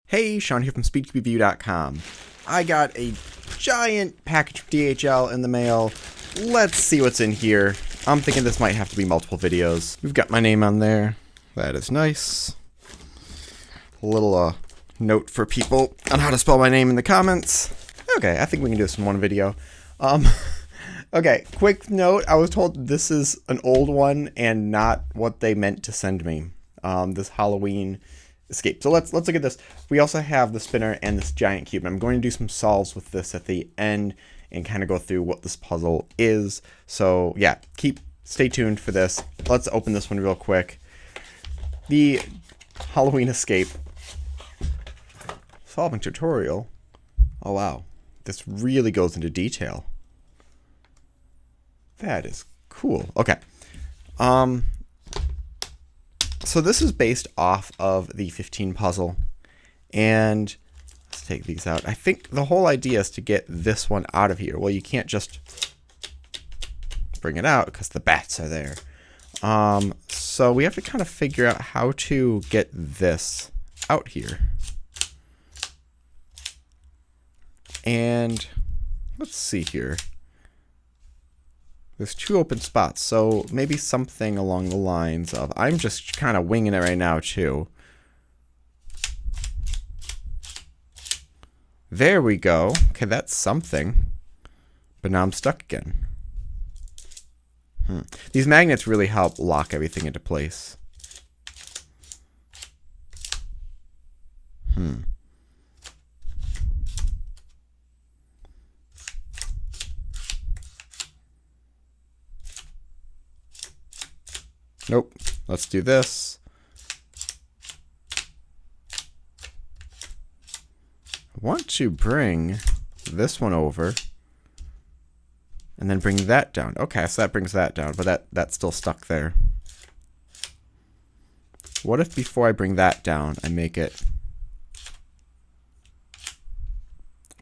Hey, Sean here from SpeedQiYi.com. I got a giant package of DHL in the mail. Let's see what's in here. I'm thinking this might have to be multiple videos. We've got my name on there. That is nice. A little note for people on how to spell my name in the comments. Okay, I think we can do this in one video. Okay, quick note. I was told this is an old one and not what they meant to send me. This Halloween escape. So let's look at this. We also have the spinner and this giant cube. I'm going to do some solves with this at the end and kind of go through what this puzzle is. So yeah, stay tuned for this. Let's open this one real quick. The Halloween escape solving tutorial. Oh wow, this really goes into detail. That is cool. Okay. So this is based off of the 15 puzzle, and let's take these out. I think the whole idea is to get this one out of here. Well, you can't just bring it out because the bats are there. So we have to kind of figure out how to get this out here. And let's see here. There's two open spots, so maybe something along the lines of, I'm just kind of winging it right now too. There we go. Okay, that's something. But now I'm stuck again. These magnets really help lock everything into place. Nope. Let's do this. I want to bring this one over and then bring that down. Okay, so that brings that down, but that's still stuck there. What if before I bring that down, I make it...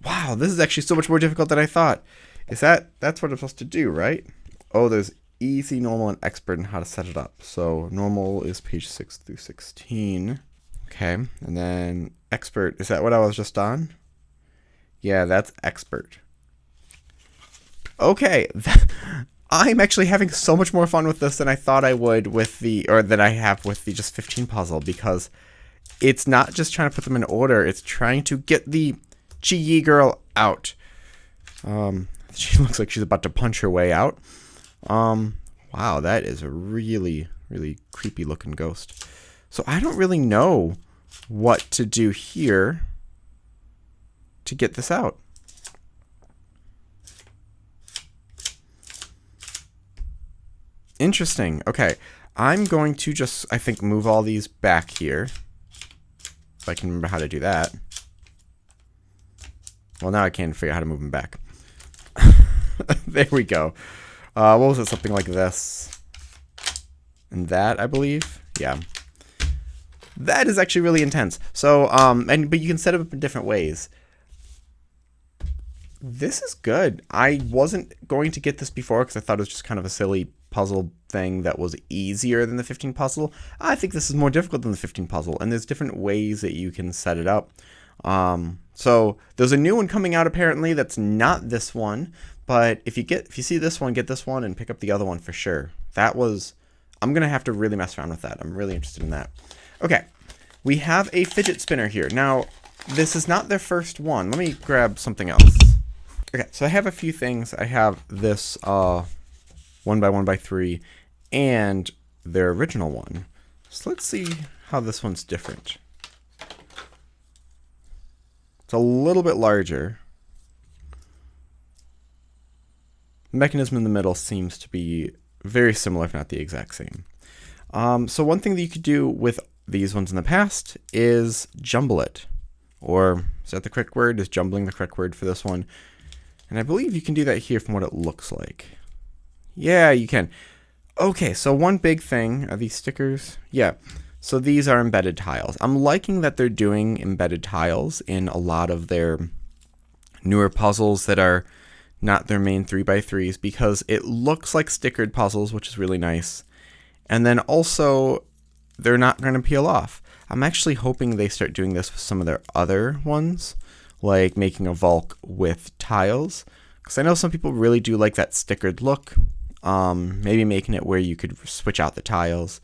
Wow, this is actually so much more difficult than I thought. That's what I'm supposed to do, right? Oh, there's easy, normal, and expert in how to set it up. So normal is page 6 through 16. Okay, and then expert, is that what I was just on? Yeah, that's expert. Okay, I'm actually having so much more fun with this than I thought I would with than I have with the just 15 puzzle, because it's not just trying to put them in order, it's trying to get the QiYi girl out. She looks like she's about to punch her way out. Wow, that is a really, really creepy looking ghost. So I don't really know what to do here to get this out. Interesting. Okay, I'm going to just, I think, move all these back here. If I can remember how to do that. Well, now I can't figure out how to move them back. There we go. What was it? Something like this. And that, I believe. Yeah. That is actually really intense. So, but you can set it up in different ways. This is good. I wasn't going to get this before because I thought it was just kind of a silly puzzle thing that was easier than the 15 puzzle. I think this is more difficult than the 15 puzzle, and there's different ways that you can set it up. So there's a new one coming out apparently that's not this one. But if you see this one, get this one and pick up the other one for sure. I'm going to have to really mess around with that. I'm really interested in that. Okay, we have a fidget spinner here. Now, this is not their first one. Let me grab something else. Okay, so I have a few things. I have this 1x1x3 and their original one. So let's see how this one's different. It's a little bit larger. The mechanism in the middle seems to be very similar, if not the exact same. So one thing that you could do with these ones in the past is jumble it. Or, is that the correct word? Is jumbling the correct word for this one? And I believe you can do that here from what it looks like. Yeah, you can. Okay, so one big thing, are these stickers? Yeah, so these are embedded tiles. I'm liking that they're doing embedded tiles in a lot of their newer puzzles that are not their main 3x3s, because it looks like stickered puzzles, which is really nice. And then also, they're not going to peel off. I'm actually hoping they start doing this with some of their other ones, like making a Volk with tiles, because I know some people really do like that stickered look. Maybe making it where you could switch out the tiles.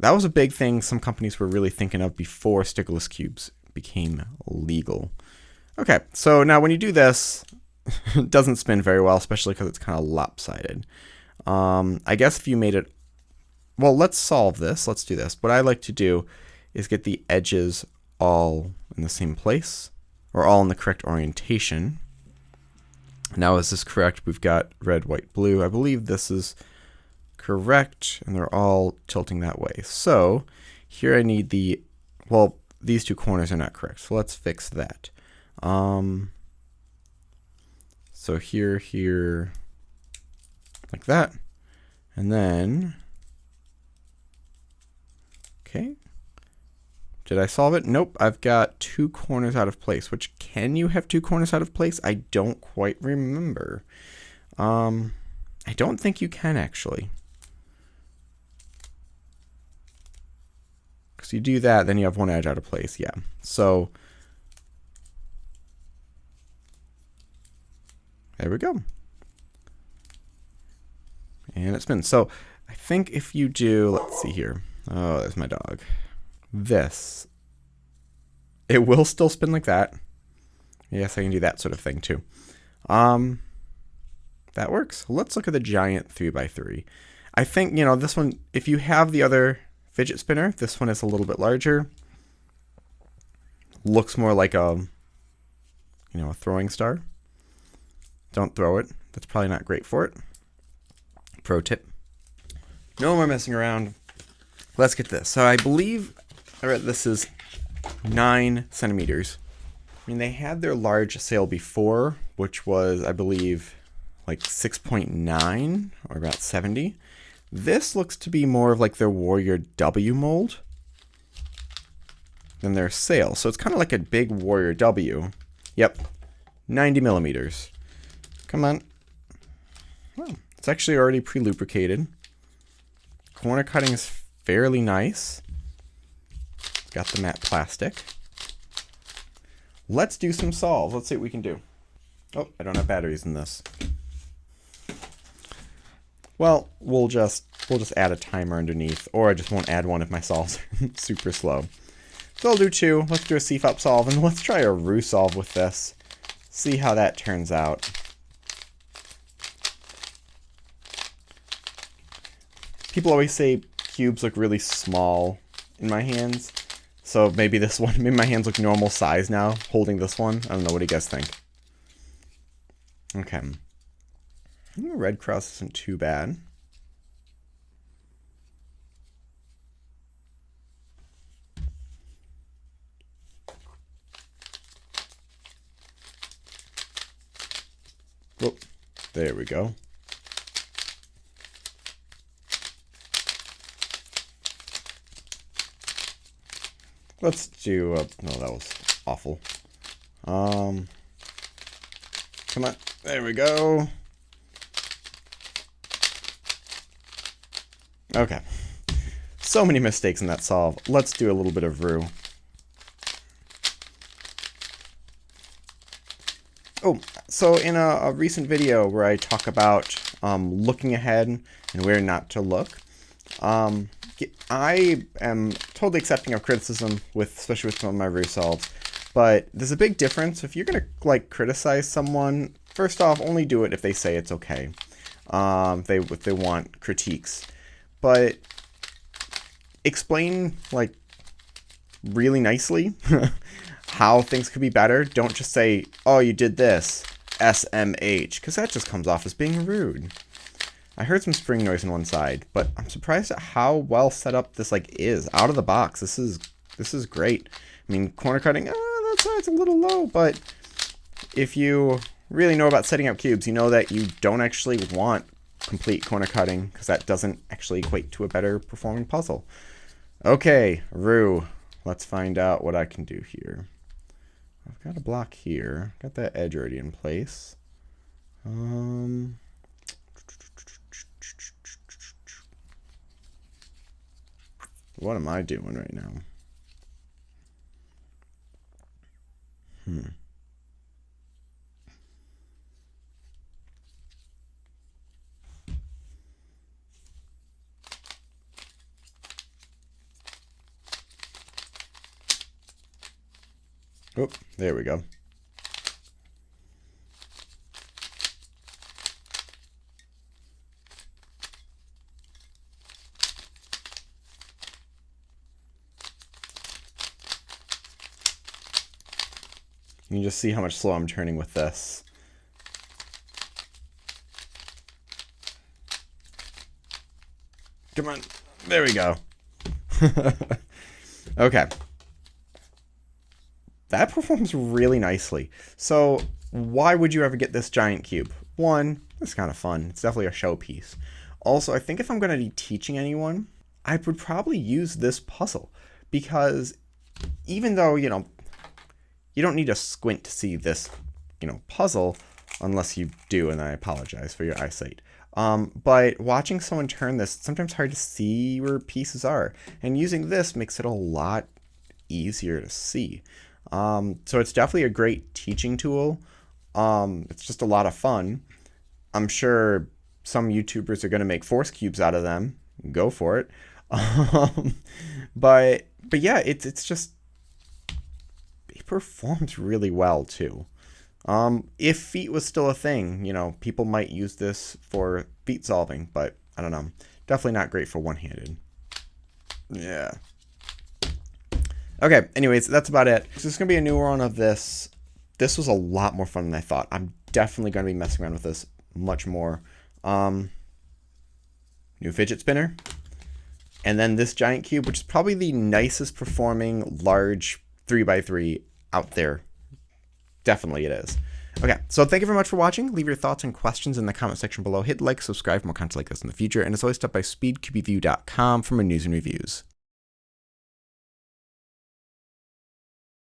That was a big thing some companies were really thinking of before stickerless cubes became legal. Okay, so now when you do this, it doesn't spin very well, especially because it's kind of lopsided. I guess if you made it... Well, let's solve this. Let's do this. What I like to do is get the edges all in the same place, or all in the correct orientation. Now, is this correct? We've got red, white, blue. I believe this is correct, and they're all tilting that way. So here I need the... Well, these two corners are not correct, so let's fix that. So here, like that, and then... Okay. Did I solve it? Nope. I've got two corners out of place. Which, can you have two corners out of place? I don't quite remember. I don't think you can, actually. Because you do that, then you have one edge out of place. Yeah. So, there we go. And it spins. So, I think if you do, let's see here. Oh, there's my dog. This. It will still spin like that. Yes, I can do that sort of thing too. That works. Let's look at the giant 3x3. I think, you know, this one, if you have the other fidget spinner, this one is a little bit larger. Looks more like a, you know, a throwing star. Don't throw it. That's probably not great for it. Pro tip. No more messing around. Let's get this. So I believe this is 9 centimeters. I mean, they had their large sale before, which was, I believe, like 6.9 or about 70. This looks to be more of like their Warrior W mold than their sale. So it's kind of like a big Warrior W. Yep, 90 millimeters. Come on. Well, it's actually already pre-lubricated. Corner cutting is fairly nice. It's got the matte plastic. Let's do some solves. Let's see what we can do. Oh, I don't have batteries in this. Well, we'll just add a timer underneath, or I just won't add one if my solves are super slow. So I'll do 2. Let's do a CFUP solve, and let's try a Roux solve with this. See how that turns out. People always say cubes look really small in my hands. So maybe this one, maybe my hands look normal size now, holding this one. I don't know, what do you guys think? Okay. I think the red cross isn't too bad. Oh, there we go. Let's do, no, that was awful. Come on, there we go. Okay. So many mistakes in that solve. Let's do a little bit of Roux. Oh, so in a recent video where I talk about looking ahead and where not to look, I am totally accepting of criticism, especially with some of my Roux solves, but there's a big difference. If you're gonna like criticize someone, first off, only do it if they say it's okay. If they want critiques, but explain like really nicely how things could be better. Don't just say, "Oh, you did this, SMH," because that just comes off as being rude. I heard some spring noise on one side, but I'm surprised at how well set up this like is out of the box. This is great. I mean, corner cutting, that side's a little low, but if you really know about setting up cubes, you know that you don't actually want complete corner cutting because that doesn't actually equate to a better performing puzzle. Okay, Roux. Let's find out what I can do here. I've got a block here. Got that edge already in place. What am I doing right now? Oh, there we go. You can just see how much slower I'm turning with this. Come on. There we go. Okay. That performs really nicely. So why would you ever get this giant cube? One, it's kind of fun. It's definitely a showpiece. Also, I think if I'm going to be teaching anyone, I would probably use this puzzle. Because even though, you know, you don't need to squint to see this, you know, puzzle, unless you do, and I apologize for your eyesight. But watching someone turn this, it's sometimes hard to see where pieces are. And using this makes it a lot easier to see. So it's definitely a great teaching tool. It's just a lot of fun. I'm sure some YouTubers are going to make force cubes out of them. Go for it. But yeah, it's just, it performs really well too. If feet was still a thing, you know, people might use this for feet solving, but I don't know. Definitely not great for one-handed. Yeah. Okay, anyways, that's about it. So this is going to be a new one of this. This was a lot more fun than I thought. I'm definitely going to be messing around with this much more. New fidget spinner. And then this giant cube, which is probably the nicest performing large 3x3 out there. Definitely it is. Okay, so thank you very much for watching. Leave your thoughts and questions in the comment section below. Hit like, subscribe for more content like this in the future. And as always, stop by speedqview.com for more news and reviews.